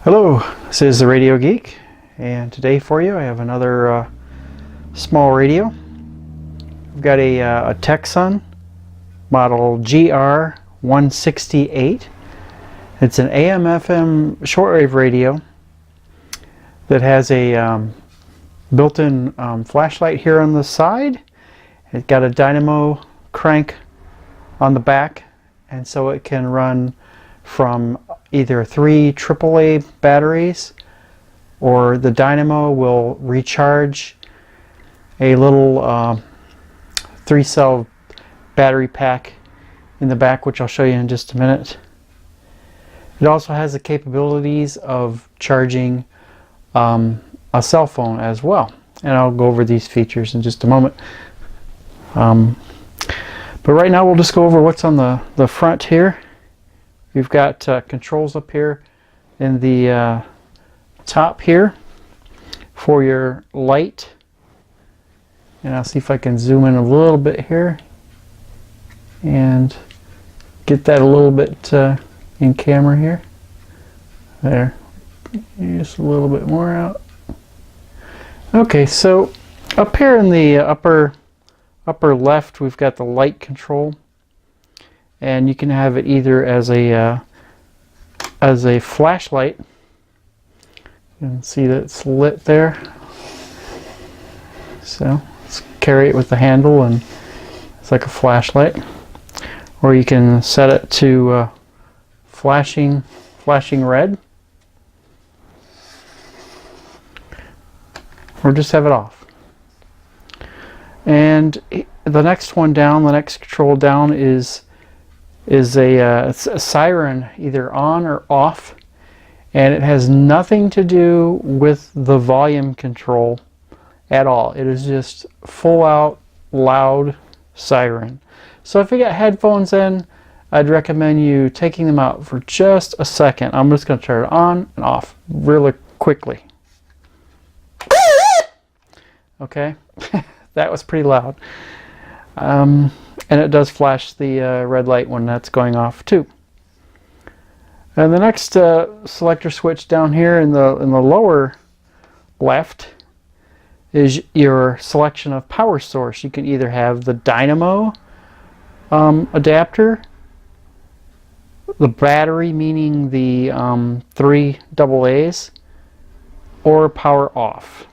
Hello, this is the Radio Geek, and today for you I have another small radio. I've got a Tecsun model GR168. It's an AM/FM shortwave radio that has a built-in flashlight here on the side. It's got a Dynamo crank on the back, and so it can run from either 3 AAA batteries, or the Dynamo will recharge a little 3-cell battery pack in the back, which I'll show you in just a minute. It also has the capabilities of charging a cell phone as well, and I'll go over these features in just a moment. But right now we'll just go over what's on the front here. We've got controls up here in the top here for your light, and I'll see if I can zoom in a little bit here and get that a little bit in camera here. There, just a little bit more out. Okay, so up here in the upper left we've got the light control, and you can have it either as a flashlight. You can see that it's lit there, so let's carry it with the handle and it's like a flashlight. Or you can set it to flashing red, or just have it off. And the next one down, the next control down is a Siren, either on or off, and it has nothing to do with the volume control at all. It is just full out loud Siren. So if you got headphones in, I'd recommend you taking them out for just a second. I'm just going to turn it on and off really quickly. Okay, that was pretty loud. And it does flash the red light when that's going off too. And the next selector switch down here in the lower left is your selection of power source. You can either have the Dynamo adapter, the battery, meaning the 3 AA's, or power off.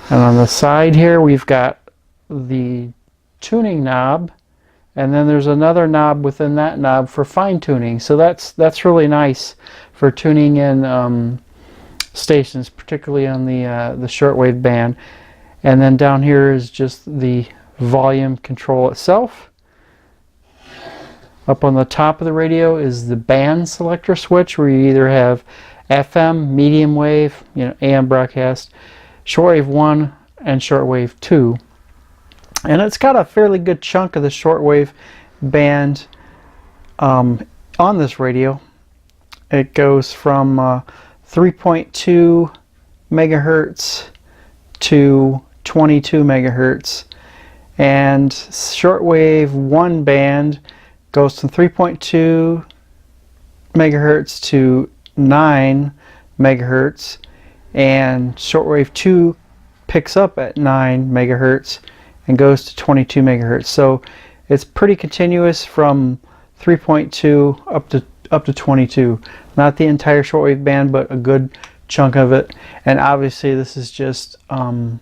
And on the side here we've got the tuning knob, and then there's another knob within that knob for fine tuning. So that's really nice for tuning in stations, particularly on the shortwave band. And then down here is just the volume control itself. Up on the top of the radio is the band selector switch, where you either have FM, medium wave, AM broadcast, shortwave 1 and shortwave 2. And it's got a fairly good chunk of the shortwave band on this radio. It goes from 3.2 megahertz to 22 megahertz, and shortwave 1 band goes from 3.2 megahertz to 9 megahertz, and shortwave 2 picks up at 9 megahertz and goes to 22 megahertz. So it's pretty continuous from 3.2 up to 22. Not the entire shortwave band, but a good chunk of it. And obviously this is just AM.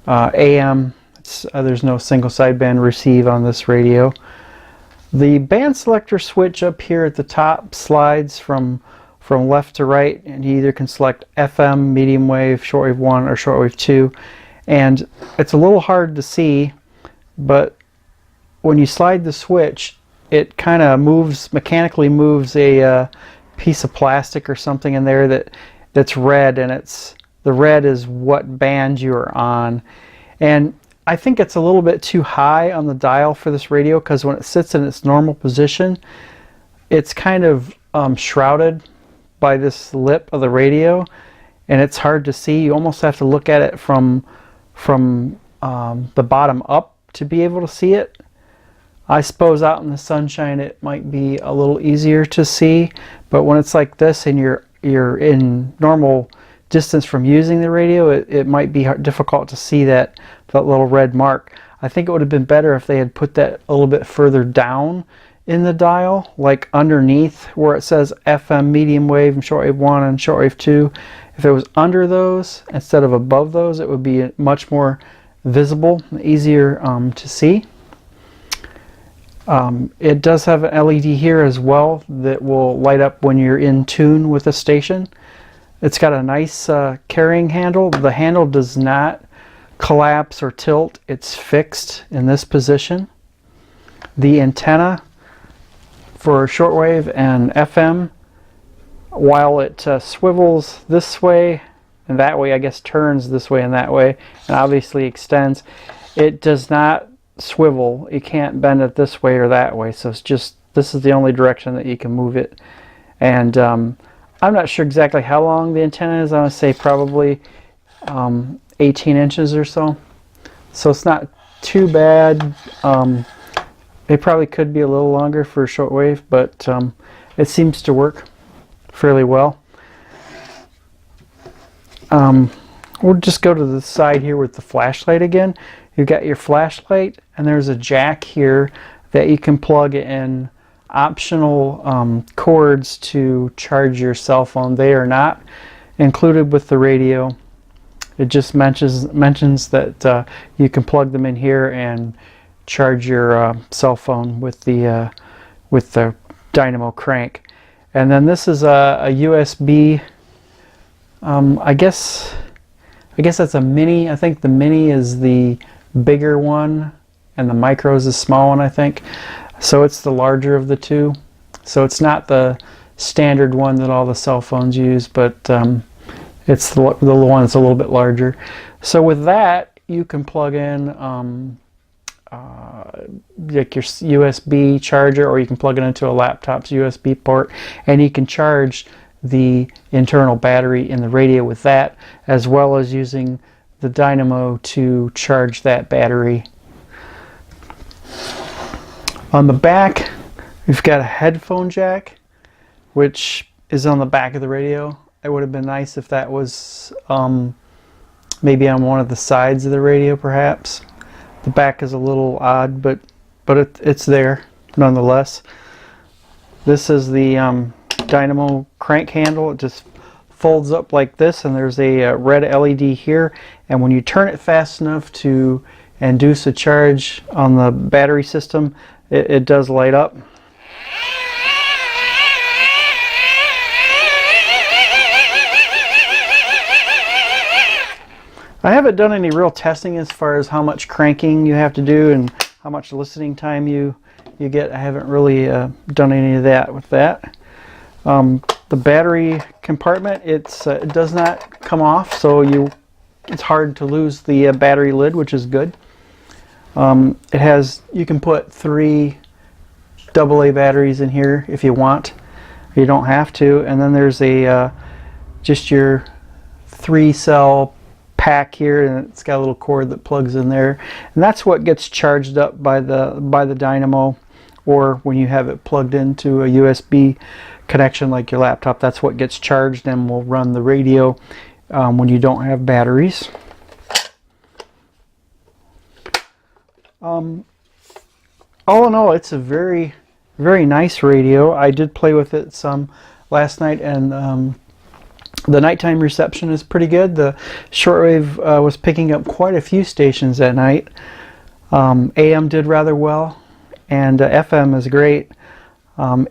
There's no single sideband receive on this radio. The band selector switch up here at the top slides from left to right, and you either can select FM, medium wave, shortwave 1, or shortwave 2. And it's a little hard to see, but when you slide the switch, it kind of mechanically moves a piece of plastic or something in there that's red, and the red is what band you're on. And I think it's a little bit too high on the dial for this radio, because when it sits in its normal position, it's kind of shrouded by this lip of the radio, and it's hard to see. You almost have to look at it from the bottom up to be able to see it. I suppose out in the sunshine it might be a little easier to see, but when it's like this and you're in normal distance from using the radio, it might be difficult to see that little red mark. I think it would have been better if they had put that a little bit further down in the dial, like underneath where it says FM medium wave and shortwave 1 and shortwave 2. If it was under those instead of above those, it would be much more visible, easier to see. It does have an LED here as well that will light up when you're in tune with a station. It's got a nice carrying handle. The handle does not collapse or tilt. It's fixed in this position. The antenna for shortwave and FM, while it swivels this way and that way, I guess turns this way and that way, and obviously extends, it does not swivel. You can't bend it this way or that way, so it's just, this is the only direction that you can move it. And I'm not sure exactly how long the antenna is. I want to say probably 18 inches or so. So it's not too bad. It probably could be a little longer for shortwave, but it seems to work fairly well. We'll just go to the side here with the flashlight again. You've got your flashlight, and there's a jack here that you can plug in optional cords to charge your cell phone. They are not included with the radio. It just mentions that you can plug them in here and charge your cell phone with the Dynamo crank. And then this is a USB. I guess that's a mini. I think the mini is the bigger one, and the micro is the small one, I think. So it's the larger of the two. So it's not the standard one that all the cell phones use, but it's the one that's a little bit larger. So with that, you can plug in like your USB charger, or you can plug it into a laptop's USB port, and you can charge the internal battery in the radio with that, as well as using the Dynamo to charge that battery. On the back, we've got a headphone jack, which is on the back of the radio. It would have been nice if that was maybe on one of the sides of the radio, perhaps. The back is a little odd, but it's there nonetheless. This is the Dynamo crank handle. It just folds up like this, and there's a red LED here, and when you turn it fast enough to induce a charge on the battery system, it does light up. I haven't done any real testing as far as how much cranking you have to do and how much listening time you get. I haven't really done any of that with that. The battery compartment, it does not come off, so it's hard to lose the battery lid, which is good. It has, you can put 3 AA batteries in here if you want. You don't have to. And then there's a just your 3-cell pack here, and it's got a little cord that plugs in there, and that's what gets charged up by the Dynamo, or when you have it plugged into a USB connection like your laptop, that's what gets charged and will run the radio when you don't have batteries. All in all, it's a very, very nice radio. I did play with it some last night, and the nighttime reception is pretty good. The shortwave was picking up quite a few stations at night. AM did rather well, and FM is great.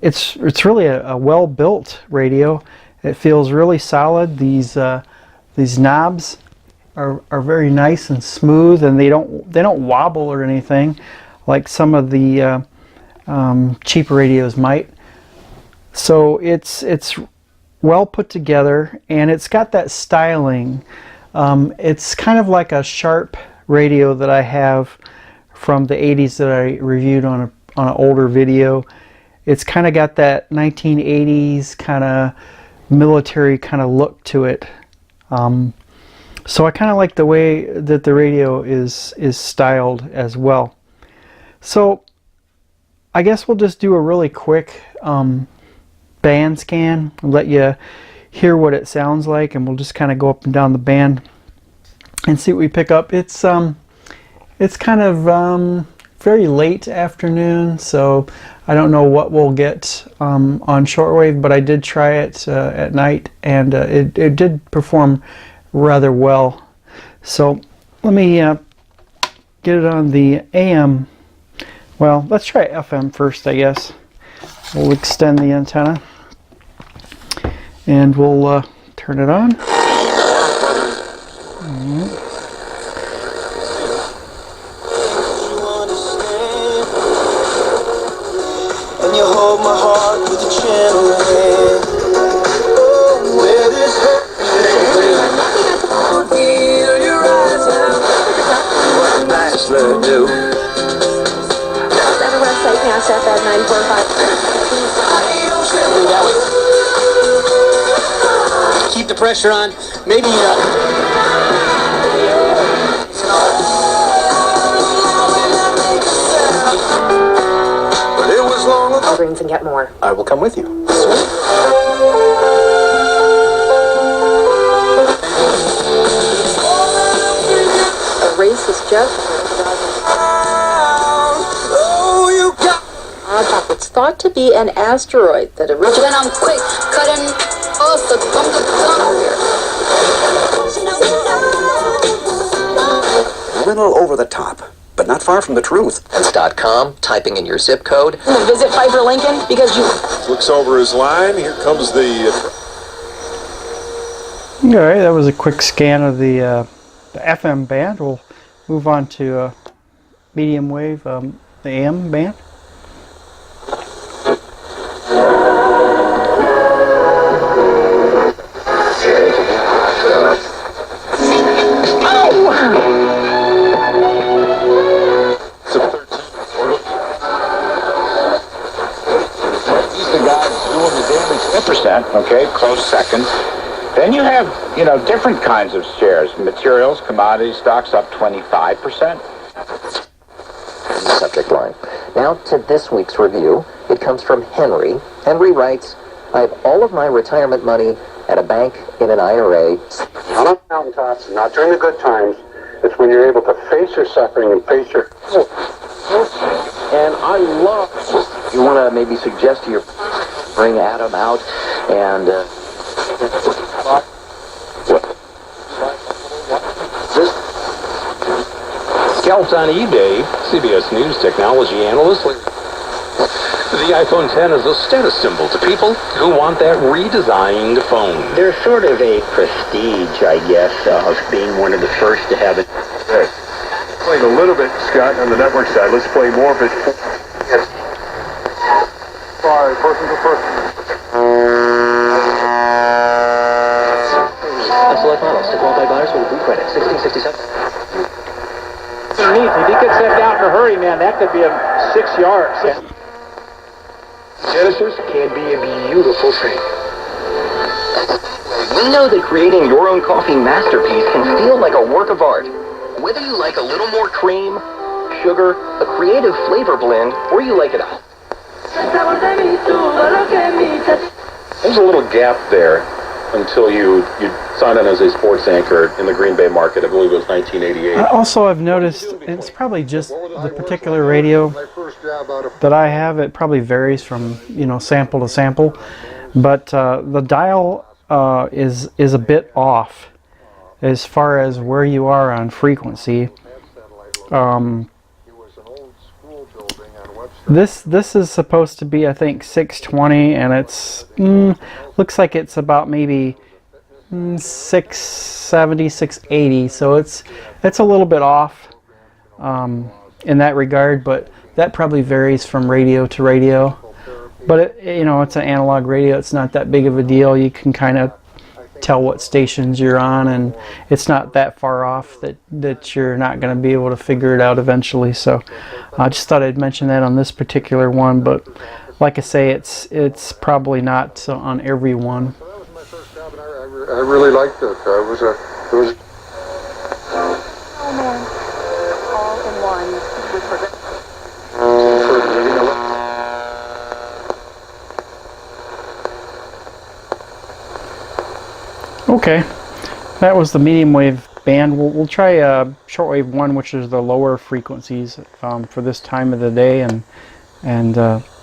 It's really a well-built radio. It feels really solid. These knobs are very nice and smooth, and they don't wobble or anything like some of the cheaper radios might. So it's well put together, and it's got that styling. It's kind of like a Sharp radio that I have from the 80s that I reviewed on an older video. It's kind of got that 1980s kind of military kind of look to it. So I kind of like the way that the radio is styled as well. So I guess we'll just do a really quick band scan and let you hear what it sounds like, and we'll just kind of go up and down the band and see what we pick up. It's kind of very late afternoon, so I don't know what we'll get on shortwave, but I did try it at night, and it did perform rather well. So let me get it on the AM. Well, let's try FM first, I guess. We'll extend the antenna and we'll turn it on. And you hold my heart with a gentle hand. Oh, where this hurt, feel your eyes now. What a nice little do. Everyone's safe now, set that 945. Keep the pressure on. Maybe it was long ago. Greens and get more. I will come with you. A race is just. It's thought to be an asteroid that originated. I'm quick, cutting off the a little over the top, but not far from the truth. .com, typing in your zip code. Visit Piper Lincoln because you... Looks over his line. Here comes the... Alright, that was a quick scan of the FM band. We'll move on to medium wave, the AM band. Okay, close second. Then you have, different kinds of shares. Materials, commodity stocks up 25%. Subject line. Now to this week's review. It comes from Henry. Henry writes, I have all of my retirement money at a bank in an IRA. Not on mountaintops, not during the good times. It's when you're able to face your suffering and face your... And I love... You want to maybe suggest to your... Bring Adam out and Scalped on eBay, CBS News technology analyst. The iPhone X is a status symbol to people who want that redesigned phone. There's sort of a prestige, I guess, of being one of the first to have it. Playing a little bit, Scott, on the network side. Let's play more of it. Person to person. select models to qualified buyers with a free credit. 1667. Neat. If he gets that down in a hurry, man, that could be a 6 yards. Genesis can be a beautiful thing. We know that creating your own coffee masterpiece can feel like a work of art. Whether you like a little more cream, sugar, a creative flavor blend, or you like it all. There's a little gap there until you signed on as a sports anchor in the Green Bay market. I believe it was 1988. Also, I've noticed it's probably just the particular radio that I have. It probably varies from, sample to sample, but the dial is a bit off as far as where you are on frequency. This is supposed to be, I think, 620, and it's looks like it's about maybe 670, 680. So it's a little bit off in that regard, but that probably varies from radio to radio. But it's an analog radio. It's not that big of a deal. You can kind of tell what stations you're on, and it's not that far off that you're not going to be able to figure it out eventually. So I just thought I'd mention that on this particular one, but like I say, it's probably not on every one. That was my first job, and I really liked it. It was Oh man, all in one. Okay, that was the medium wave band. We'll try shortwave 1, which is the lower frequencies for this time of the day, and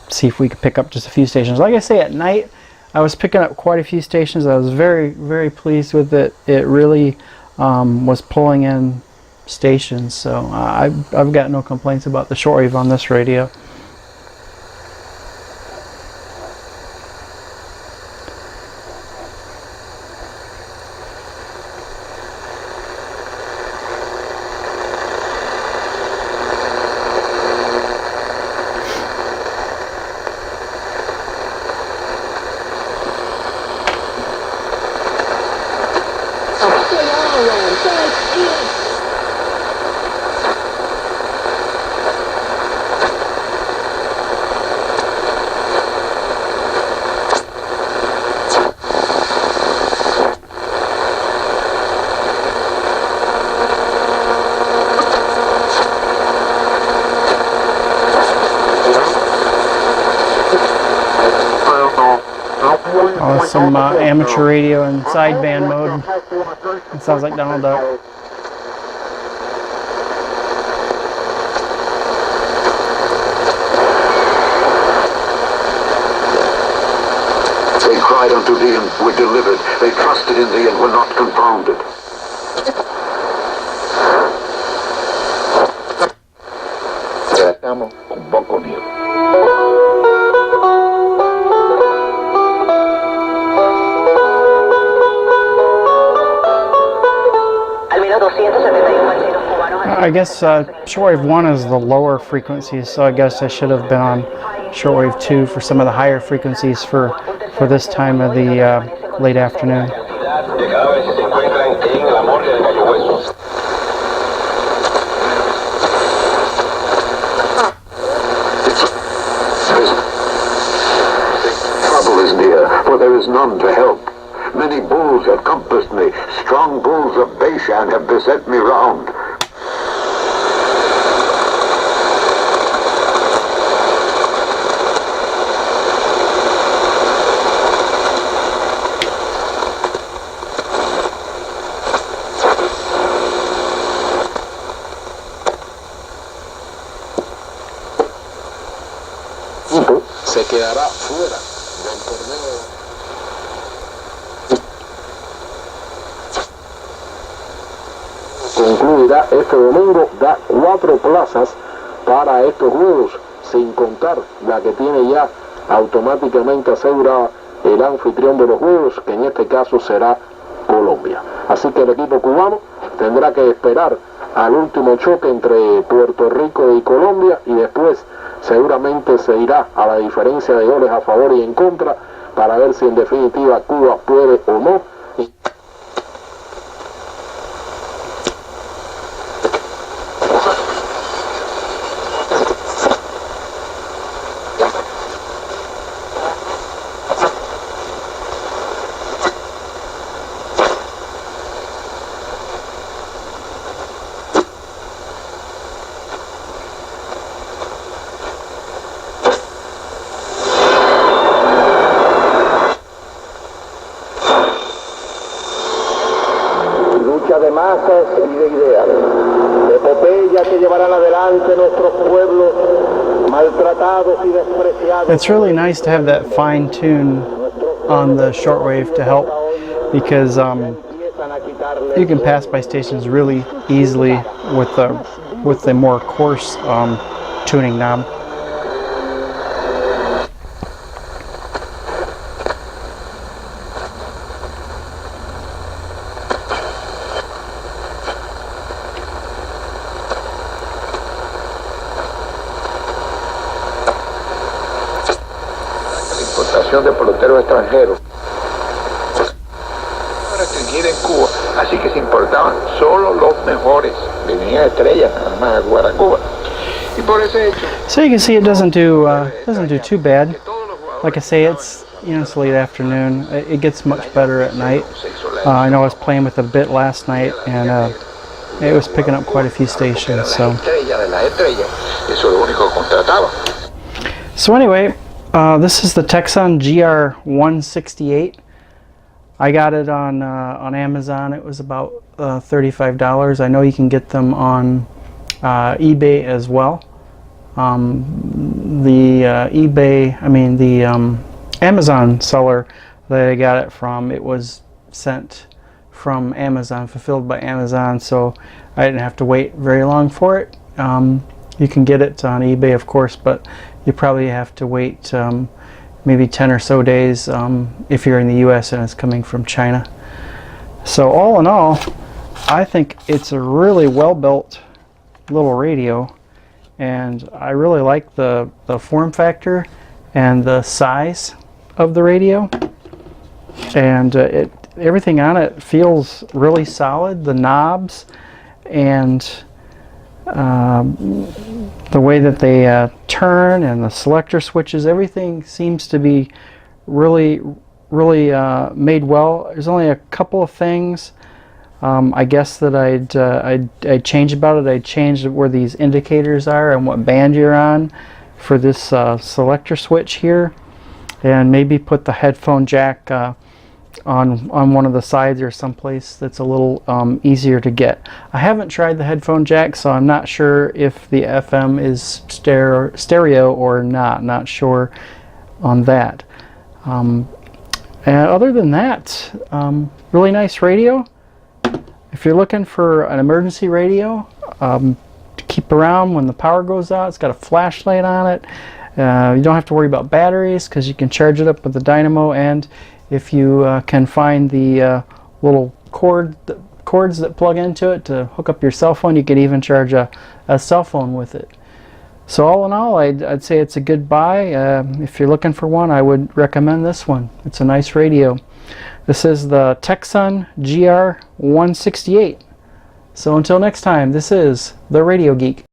see if we could pick up just a few stations. Like I say, at night I was picking up quite a few stations. I was very, very pleased with it. It really was pulling in stations, so I've got no complaints about the shortwave on this radio. Some amateur radio in sideband mode. It sounds like Donald Duck. They cried unto thee and were delivered. They trusted in thee and were not confounded. Estamos un poco unidos. I guess shortwave 1 is the lower frequencies, so I guess I should have been on shortwave 2 for some of the higher frequencies for this time of the late afternoon. Trouble is near, for there is none to help. Many bulls have compassed me. Strong bulls of Bashan have beset me round. Se quedará fuera del torneo. Concluirá este domingo, da 4 plazas para estos juegos, sin contar la que tiene ya automáticamente asegurada el anfitrión de los juegos, que en este caso será Colombia. Así que el equipo cubano tendrá que esperar al último choque entre Puerto Rico y Colombia, y después seguramente se irá a la diferencia de goles a favor y en contra para ver si en definitiva Cuba puede o no. De masas y de ideales, epopeya que llevarán adelante nuestros pueblos maltratados y despreciados. It's really nice to have that fine tune on the shortwave to help, because you can pass by stations really easily with the more coarse tuning knob. De peloteros extranjeros restringida en Cuba, así que se importaban solo los mejores, venían estrellas nada más a jugar a Cuba, y por ese hecho. So you can see it doesn't do too bad. Like I say, it's it's late afternoon. It gets much better at night. I know I was playing with a bit last night, and it was picking up quite a few stations. So anyway. This is the Tecsun GR168. I got it on Amazon. It was about $35. I know you can get them on eBay as well. The Amazon seller that I got it from, it was sent from Amazon, fulfilled by Amazon, so I didn't have to wait very long for it. You can get it on eBay, of course, but you probably have to wait maybe 10 or so days if you're in the US and it's coming from China. So all in all, I think it's a really well-built little radio, and I really like the form factor and the size of the radio, and everything on it feels really solid. The knobs and the way that they turn and the selector switches, everything seems to be really made well. There's only a couple of things I guess that I'd change about it. I'd change where these indicators are and what band you're on for this selector switch here, and maybe put the headphone jack on one of the sides or someplace that's a little easier to get. I haven't tried the headphone jack, so I'm not sure if the FM is stereo or not. Not sure on that. And other than that, really nice radio. If you're looking for an emergency radio to keep around when the power goes out, it's got a flashlight on it. You don't have to worry about batteries because you can charge it up with the Dynamo, and if you can find the little cords that plug into it to hook up your cell phone, you can even charge a cell phone with it. So all in all, I'd say it's a good buy. If you're looking for one, I would recommend this one. It's a nice radio. This is the Tecsun GR168. So until next time, this is The Radio Geek.